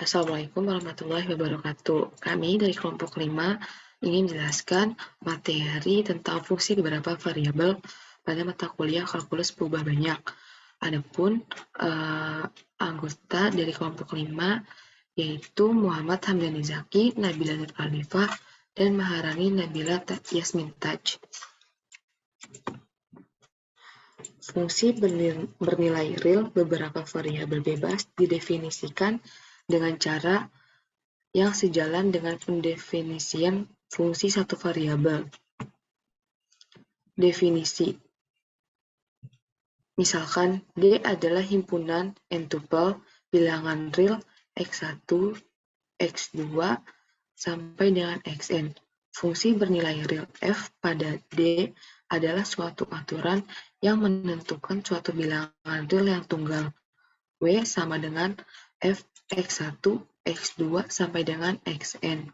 Assalamualaikum warahmatullahi wabarakatuh. Kami dari kelompok 5 ingin menjelaskan materi tentang fungsi beberapa variabel pada mata kuliah kalkulus berubah banyak. Adapun anggota dari kelompok 5 yaitu Muhammad Hamdani Zaki, Nabila Nur Alifah, dan Maharani Nabila Yasmin Taj. Fungsi bernilai real beberapa variabel bebas didefinisikan dengan cara yang sejalan dengan pendefinisian fungsi satu variabel. Definisi. Misalkan, D adalah himpunan n-tuple bilangan real x1, x2, sampai dengan xn. Fungsi bernilai real f pada D adalah suatu aturan yang menentukan suatu bilangan real yang tunggal. W sama dengan f x1, x2, sampai dengan xn.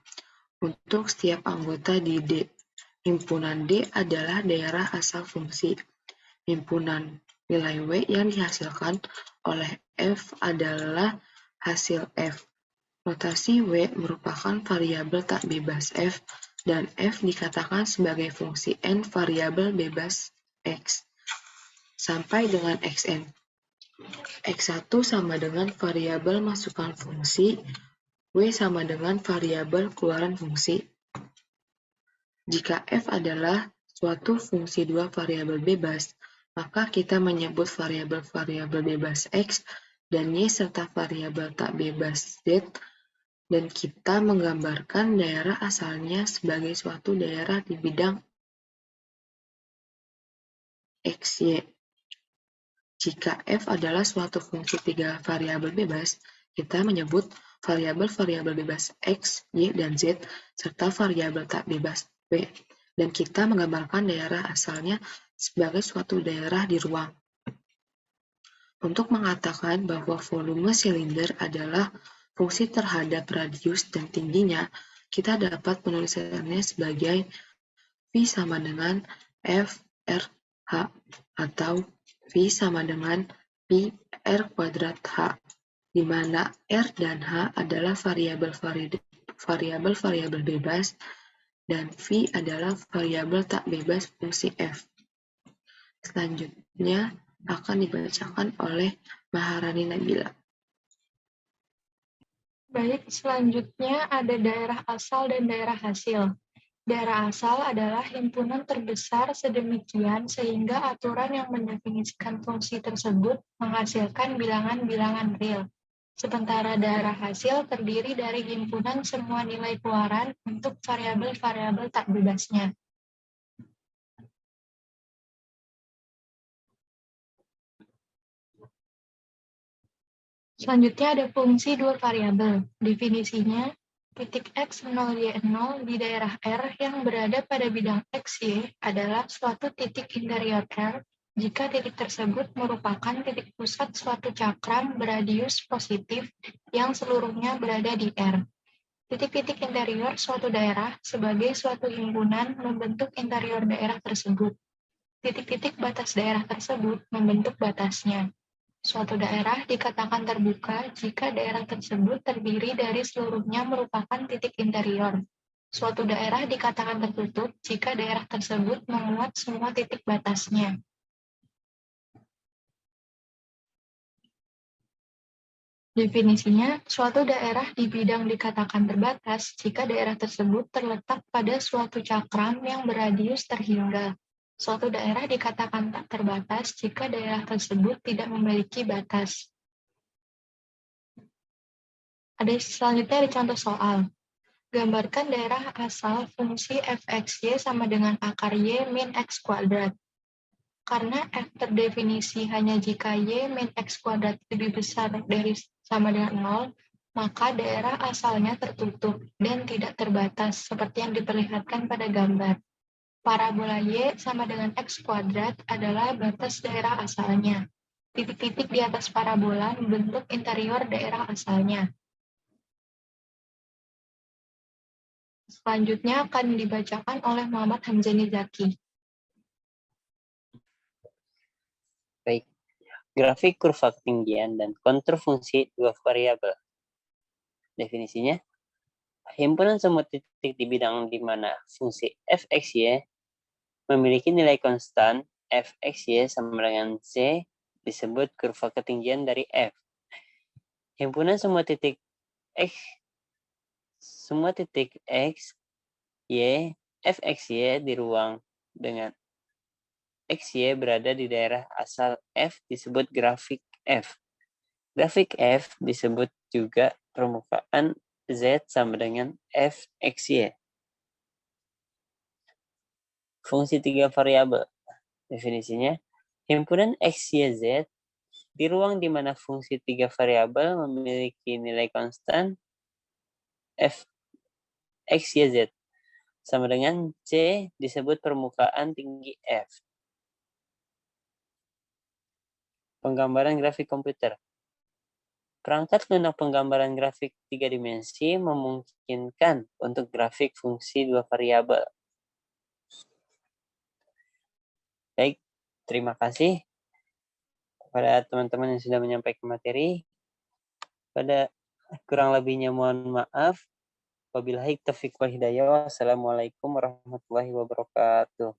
Untuk setiap anggota di D, himpunan D adalah daerah asal fungsi. Himpunan nilai W yang dihasilkan oleh F adalah hasil F. Notasi W merupakan variabel tak bebas F, dan F dikatakan sebagai fungsi N variabel bebas X, sampai dengan Xn. X1 sama dengan variabel masukan fungsi, W sama dengan variabel keluaran fungsi. Jika F adalah suatu fungsi dua variabel bebas, maka kita menyebut variabel-variabel bebas X dan Y serta variabel tak bebas Z, dan kita menggambarkan daerah asalnya sebagai suatu daerah di bidang XY. Jika F adalah suatu fungsi tiga variabel bebas, kita menyebut variabel-variabel bebas X, Y, dan Z, serta variabel tak bebas W, dan kita menggambarkan daerah asalnya sebagai suatu daerah di ruang. Untuk mengatakan bahwa volume silinder adalah fungsi terhadap radius dan tingginya, kita dapat menuliskannya sebagai V sama dengan F R H, atau V sama dengan Pi R kuadrat H, di mana R dan H adalah variabel-variabel bebas, dan V adalah variabel tak bebas fungsi F. Selanjutnya akan dibacakan oleh Maharani Nabila. Baik, selanjutnya ada daerah asal dan daerah hasil. Daerah asal adalah himpunan terbesar sedemikian sehingga aturan yang mendefinisikan fungsi tersebut menghasilkan bilangan-bilangan real. Sementara daerah hasil terdiri dari himpunan semua nilai keluaran untuk variabel-variabel tak bebasnya. Selanjutnya ada fungsi dua variabel. Definisinya, titik x 0, y 0 di daerah R yang berada pada bidang XY adalah suatu titik interior R jika titik tersebut merupakan titik pusat suatu cakram beradius positif yang seluruhnya berada di R. Titik-titik interior suatu daerah sebagai suatu himpunan membentuk interior daerah tersebut. Titik-titik batas daerah tersebut membentuk batasnya. Suatu daerah dikatakan terbuka jika daerah tersebut terdiri dari seluruhnya merupakan titik interior. Suatu daerah dikatakan tertutup jika daerah tersebut memuat semua titik batasnya. Definisinya, suatu daerah di bidang dikatakan terbatas jika daerah tersebut terletak pada suatu cakram yang beradius terhingga. Suatu daerah dikatakan tak terbatas jika daerah tersebut tidak memiliki batas. Selanjutnya ada contoh soal. Gambarkan daerah asal fungsi f(x)y sama dengan akar y min x kuadrat. Karena f terdefinisi hanya jika y min x kuadrat lebih besar dari sama dengan 0, maka daerah asalnya tertutup dan tidak terbatas seperti yang diperlihatkan pada gambar. Parabola y sama dengan x kuadrat adalah batas daerah asalnya. Titik-titik di atas parabola membentuk interior daerah asalnya. Selanjutnya akan dibacakan oleh Muhammad Hamzani Zaki. Baik, grafik kurva ketinggian dan kontur fungsi dua variabel. Definisinya, himpunan semua titik di bidang di mana fungsi f(x,y) memiliki nilai konstan f(x,y) sama dengan c disebut kurva ketinggian dari f. Himpunan semua titik x, y, f(x,y) di ruang dengan x, y berada di daerah asal f disebut grafik f. Grafik f disebut juga permukaan z sama dengan f x, y. Fungsi 3 variabel. Definisinya, himpunan x, y, z di ruang di mana fungsi 3 variabel memiliki nilai konstan f x, y, z sama dengan c disebut permukaan tinggi f. Penggambaran grafik komputer. Perangkat lunak penggambaran grafik 3 dimensi memungkinkan untuk grafik fungsi 2 variabel. Baik, terima kasih kepada teman-teman yang sudah menyampaikan materi. Pada kurang lebihnya mohon maaf. Wabillahi taufiq wal hidayah. Wassalamualaikum warahmatullahi wabarakatuh.